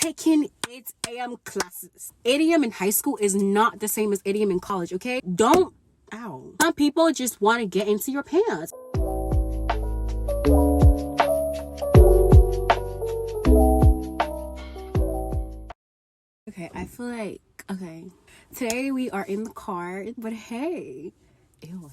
taking 8 a.m. classes. 8 a.m. in high school is not the same as 8 a.m. in college, okay? Some people just want to get into your pants. Okay, I feel like, today we are in the car, but hey, ew.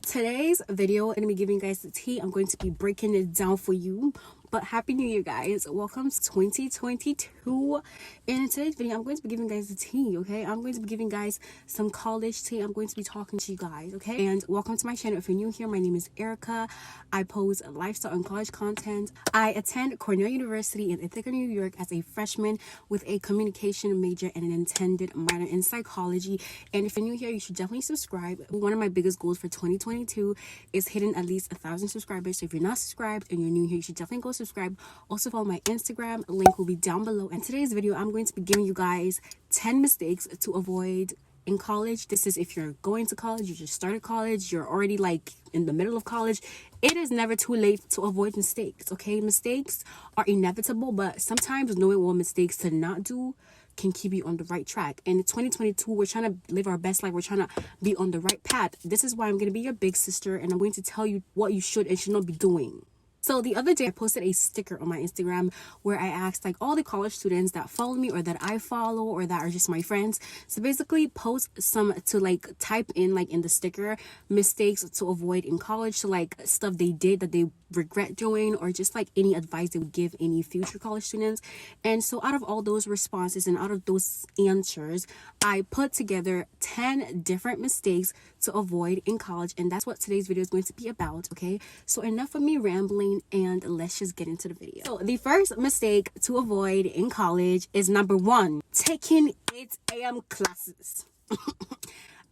Today's video, I'm going to be giving you guys the tea. I'm going to be breaking it down for you. But happy new year, guys. Welcome to 2022. In today's video, I'm going to be giving you guys the tea, okay? I'm going to be giving you guys some college tea. I'm going to be talking to you guys, okay? And welcome to my channel. If you're new here, my name is Erica. I post lifestyle and college content. I attend Cornell University in Ithaca, New York as a freshman with a communication major and an intended minor in psychology. And if you're new here, you should definitely subscribe. One of my biggest goals for 2022 is hitting at least 1,000 subscribers. So if you're not subscribed and you're new here, you should definitely go subscribe. Also follow my Instagram, link will be down below. In today's video, I'm going to be giving you guys 10 mistakes to avoid in college. This is if you're going to college, you just started college, you're already like in the middle of college. It is never too late to avoid mistakes, okay? Mistakes are inevitable, but sometimes knowing what mistakes to not do can keep you on the right track. And in 2022, we're trying to live our best life. We're trying to be on the right path. This is why I'm going to be your big sister, and I'm going to tell you what you should and should not be doing. So the other day, I posted a sticker on my Instagram where I asked like all the college students that follow me or that I follow or that are just my friends. So basically post some to like type in like in the sticker mistakes to avoid in college. So like stuff they did that they regret doing, or just like any advice they would give any future college students. And so out of all those responses and out of those answers, I put together 10 different mistakes to avoid in college. And that's what today's video is going to be about, okay? So enough of me rambling, and let's just get into the video. So the first mistake to avoid in college is number 1, taking 8 a.m. classes.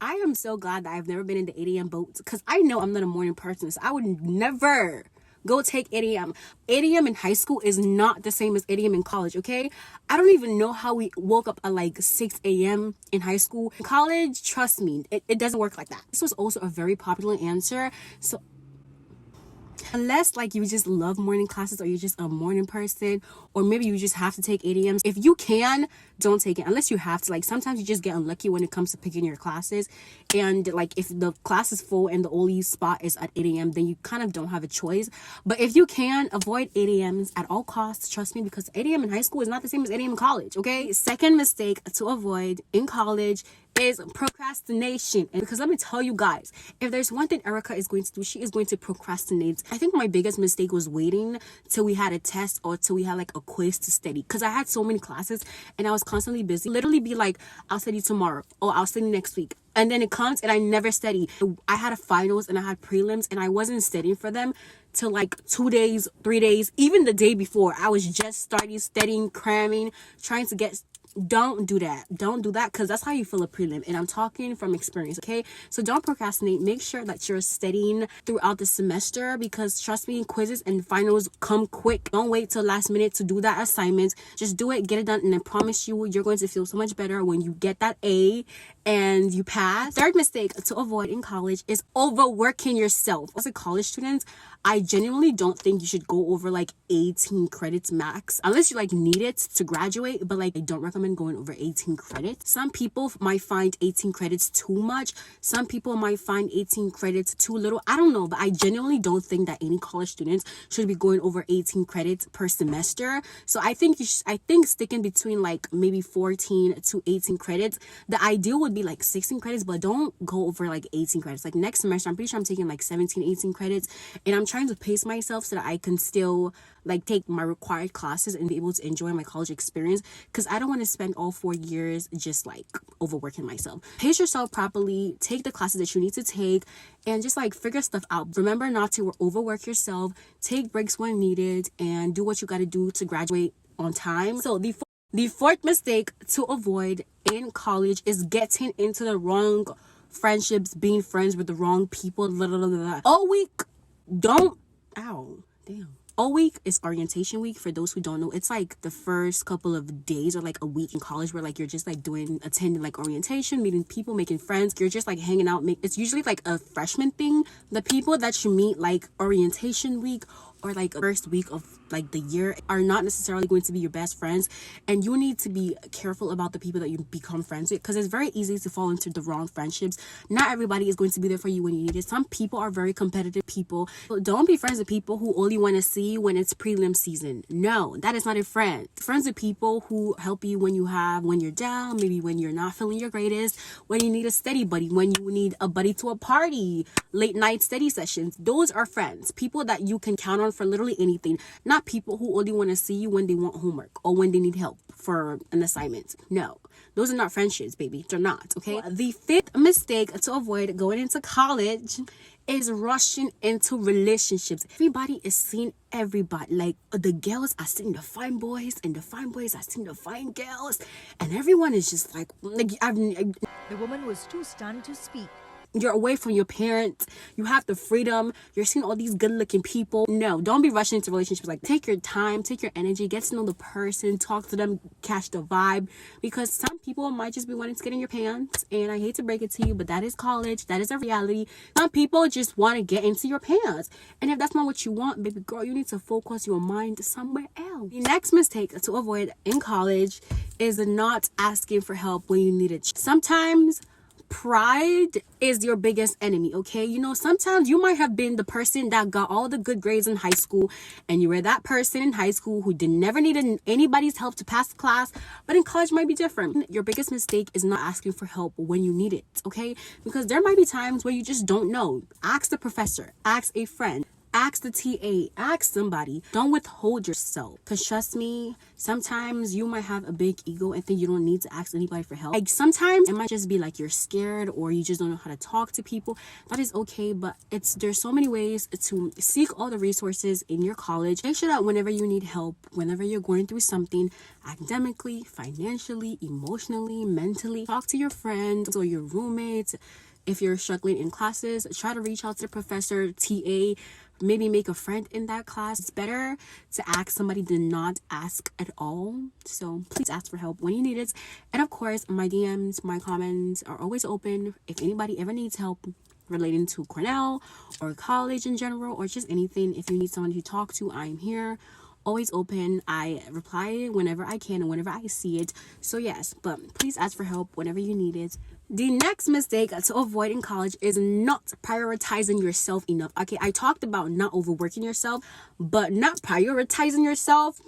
I am so glad that I've never been in the 8 a.m. boat, because I know I'm not a morning person, so I would never go take 8 a.m. 8 a.m. in high school is not the same as 8 a.m. in college, okay? I don't even know how we woke up at like 6 a.m. in high school. In college, trust me, it doesn't work like that. This was also a very popular answer, so unless like you just love morning classes, or you're just a morning person, or maybe you just have to take 8 a.m. If you can, don't take it unless you have to. Like sometimes you just get unlucky when it comes to picking your classes, and like if the class is full and the only spot is at 8 a.m. then you kind of don't have a choice. But if you can, avoid 8 a.m.s at all costs, trust me, because 8 a.m. in high school is not the same as 8 a.m. in college, okay? Second mistake to avoid in college is procrastination. And because let me tell you guys, if there's one thing Erica is going to do, she is going to procrastinate. I think my biggest mistake was waiting till we had a test or till we had like a quiz to study, because I had so many classes and I was constantly busy. Literally be like, I'll study tomorrow, or I'll study next week, and then it comes and I never study. I had a finals and I had prelims and I wasn't studying for them till like 2 days, 3 days, even the day before. I was just studying, cramming, trying to get. Don't do that, because that's how you feel a prelim, and I'm talking from experience, okay? So don't procrastinate. Make sure that you're studying throughout the semester, because trust me, quizzes and finals come quick. Don't wait till last minute to do that assignment. Just do it, get it done, and I promise you, you're going to feel so much better when you get that A and you pass. Third mistake to avoid in college is overworking yourself. As a college student, I genuinely don't think you should go over like 18 credits max, unless you like need it to graduate, but like I don't recommend going over 18 credits. Some people might find 18 credits too much. Some people might find 18 credits too little. I don't know, but I genuinely don't think that any college students should be going over 18 credits per semester. So I think sticking between like maybe 14 to 18 credits. The ideal would be like 16 credits, but don't go over like 18 credits. Like next semester, I'm pretty sure I'm taking like 17, 18 credits, and I'm trying to pace myself so that I can still like take my required classes and be able to enjoy my college experience, because I don't want to spend all 4 years just like overworking myself. Pace yourself properly, take the classes that you need to take, and just like figure stuff out. Remember not to overwork yourself, take breaks when needed, and do what you got to do to graduate on time. So the fourth mistake to avoid in college is getting into the wrong friendships, being friends with the wrong people. All week, all week is orientation week. For those who don't know, it's like the first couple of days or like a week in college where like you're just like attending like orientation, meeting people, making friends. You're just like hanging out. It's usually like a freshman thing. The people that you meet like orientation week or like first week of like the year are not necessarily going to be your best friends, and you need to be careful about the people that you become friends with, because it's very easy to fall into the wrong friendships. Not everybody is going to be there for you when you need it. Some people are very competitive people. So don't be friends with people who only want to see you when it's prelim season. No, that is not a friend. Friends with people who help you when you're down, maybe when you're not feeling your greatest, when you need a steady buddy, when you need a buddy to a party, late night study sessions. Those are friends. People that you can count on for literally anything. Not people who only want to see you when they want homework or when they need help for an assignment. No, those are not friendships, baby. They're not, okay? The fifth mistake to avoid going into college is rushing into relationships. Everybody is seeing everybody. Like, the girls are seeing the fine boys, and the fine boys are seeing the fine girls, and everyone is just like The woman was too stunned to speak. You're away from your parents. You have the freedom. You're seeing all these good-looking people. No, don't be rushing into relationships. Like, take your time, take your energy, get to know the person, talk to them, catch the vibe. Because some people might just be wanting to get in your pants. And I hate to break it to you, but that is college. That is a reality. Some people just want to get into your pants. And if that's not what you want, baby girl, you need to focus your mind somewhere else. The next mistake to avoid in college is not asking for help when you need it. Sometimes pride is your biggest enemy, okay? You know, sometimes you might have been the person that got all the good grades in high school, and you were that person in high school who never needed anybody's help to pass the class, but in college might be different. Your biggest mistake is not asking for help when you need it, okay? Because there might be times where you just don't know. Ask the professor, ask a friend, ask the TA, ask somebody. Don't withhold yourself. Because trust me, sometimes you might have a big ego and think you don't need to ask anybody for help. Like, sometimes it might just be like you're scared or you just don't know how to talk to people. That is okay, but there's so many ways to seek all the resources in your college. Make sure that whenever you need help, whenever you're going through something academically, financially, emotionally, mentally, talk to your friends or your roommates. If you're struggling in classes, try to reach out to the professor, TA, maybe make a friend in that class. It's better to ask somebody than not ask at all. So please ask for help when you need it. And of course, my DMs, my comments are always open. If anybody ever needs help relating to Cornell or college in general, or just anything, if you need someone to talk to, I'm here. Always open. I reply whenever I can and whenever I see it. So yes, but please ask for help whenever you need it. The next mistake to avoid in college is not prioritizing yourself enough. Okay, I talked about not overworking yourself, but not prioritizing yourself.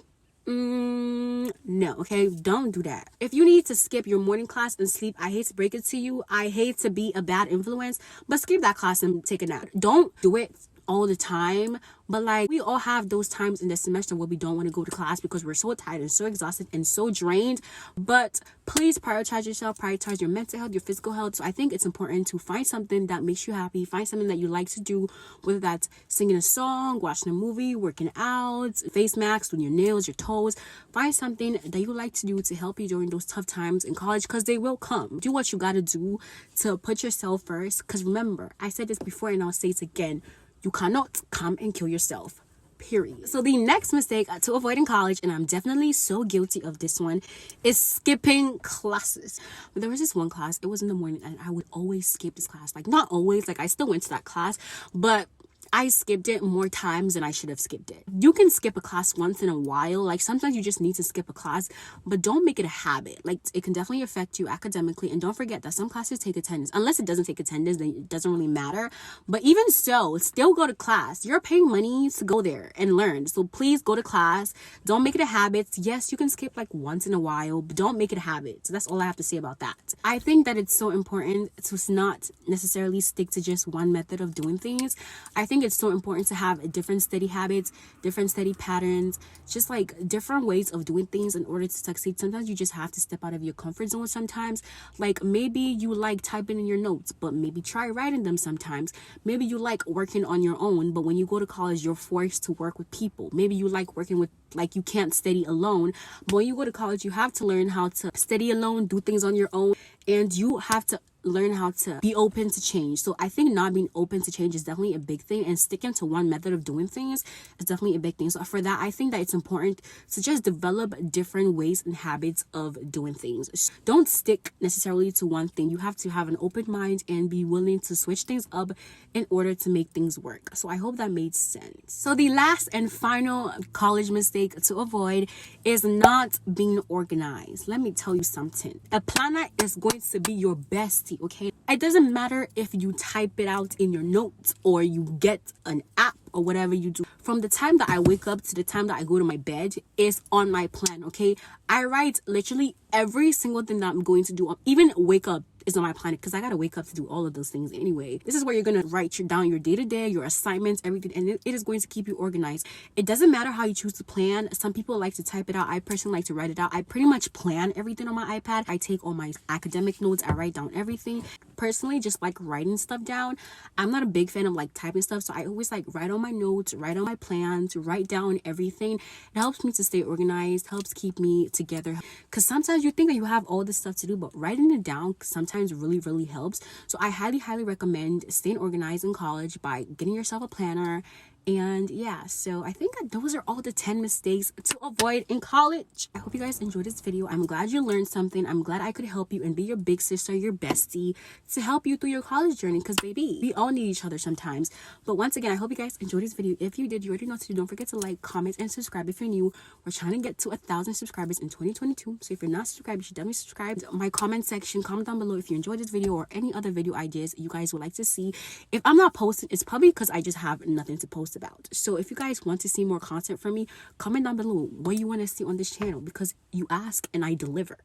No, okay, don't do that. If you need to skip your morning class and sleep, I hate to break it to you. I hate to be a bad influence, but skip that class and take a nap. Don't do it all the time, but like, we all have those times in the semester where we don't want to go to class because we're so tired and so exhausted and so drained. But please prioritize yourself, prioritize your mental health, your physical health. So I think it's important to find something that makes you happy, find something that you like to do, whether that's singing a song, watching a movie, working out, face masks, doing your nails, your toes. Find something that you like to do to help you during those tough times in college, because they will come. Do what you got to do to put yourself first, because remember, I said this before and I'll say it again, you cannot come and kill yourself, period. So the next mistake to avoid in college, and I'm definitely so guilty of this one, is skipping classes. But there was this one class, it was in the morning, and I would always skip this class. Like, not always, like I still went to that class, but I skipped it more times than I should have skipped it. You can skip a class once in a while. Like, sometimes you just need to skip a class, but don't make it a habit. Like, it can definitely affect you academically. And don't forget that some classes take attendance. Unless it doesn't take attendance, then it doesn't really matter. But even so, still go to class. You're paying money to go there and learn. So please go to class. Don't make it a habit. Yes, you can skip like once in a while, but don't make it a habit. So that's all I have to say about that. I think that it's so important to not necessarily stick to just one method of doing things. I think it's so important to have different study habits, different study patterns, just like different ways of doing things in order to succeed. Sometimes you just have to step out of your comfort zone sometimes. Like, maybe you like typing in your notes, but maybe try writing them sometimes. Maybe you like working on your own, but when you go to college, you're forced to work with people. Maybe you like working with, like, you can't study alone, but when you go to college, you have to learn how to study alone, do things on your own, and you have to learn how to be open to change. So I think not being open to change is definitely a big thing, and sticking to one method of doing things is definitely a big thing. So for that, I think that it's important to just develop different ways and habits of doing things. Don't stick necessarily to one thing. You have to have an open mind and be willing to switch things up in order to make things work. So I hope that made sense. So the last and final college mistake to avoid is not being organized. Let me tell you something. A planner is going to be your bestie, okay? It doesn't matter if you type it out in your notes or you get an app or whatever you do. From the time that I wake up to the time that I go to my bed is on my plan, okay? I write literally every single thing that I'm going to do. Even wake up is on my plan because I gotta wake up to do all of those things anyway. This is where you're gonna write down your day-to-day, your assignments, everything, and it is going to keep you organized. It doesn't matter how you choose to plan. Some people like to type it out. I personally like to write it out. I pretty much plan everything on my iPad. I take all my academic notes. I write down everything. Personally, just like writing stuff down. I'm not a big fan of like typing stuff, so I always like write on my notes, write on my plans, write down everything. It helps me to stay organized, helps keep me together. Because sometimes you think that you have all this stuff to do, but writing it down sometimes really helps. So I highly recommend staying organized in college by getting yourself a planner. And yeah, so I think that those are all the 10 mistakes to avoid in college. I hope you guys enjoyed this video. I'm glad you learned something. I'm glad I could help you and be your big sister, your bestie, to help you through your college journey. Because baby, we all need each other sometimes. But once again, I hope you guys enjoyed this video. If you did, you already know what to do. Don't forget to like, comment, and subscribe if you're new. We're trying to get to 1,000 subscribers in 2022. So if you're not subscribed, you should definitely subscribe. My comment section, comment down below if you enjoyed this video or any other video ideas you guys would like to see. If I'm not posting, it's probably because I just have nothing to post about. So if you guys want to see more content from me, comment down below what you want to see on this channel, because you ask and I deliver.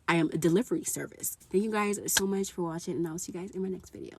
I am a delivery service. Thank you guys so much for watching, and I'll see you guys in my next video.